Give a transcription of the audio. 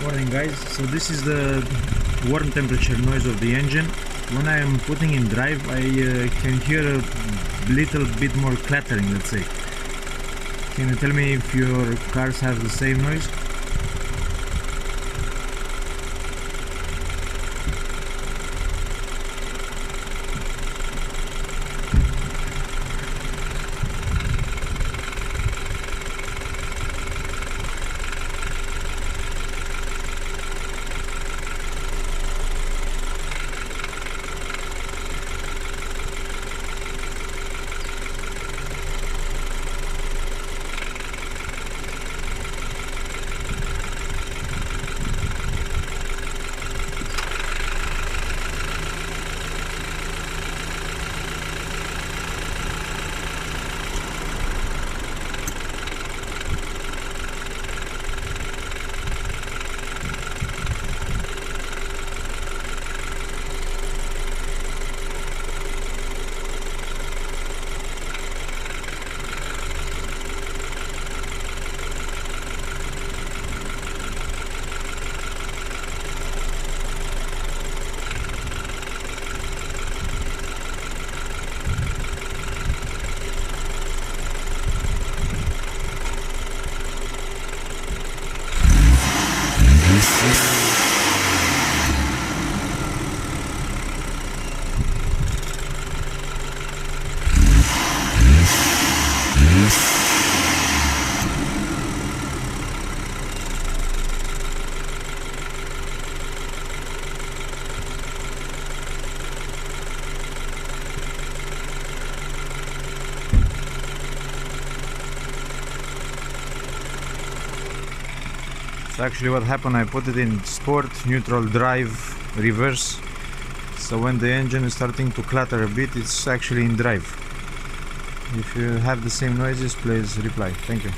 Morning guys, so this is the warm temperature noise of the engine. When I am putting in drive I can hear a little bit more clattering, let's say. Can you tell me if your cars have the same noise? So actually what happened, I put it in sport, neutral, drive, reverse. So when the engine is starting to clatter a bit, it's actually in drive. If you have the same noises, please reply. Thank you.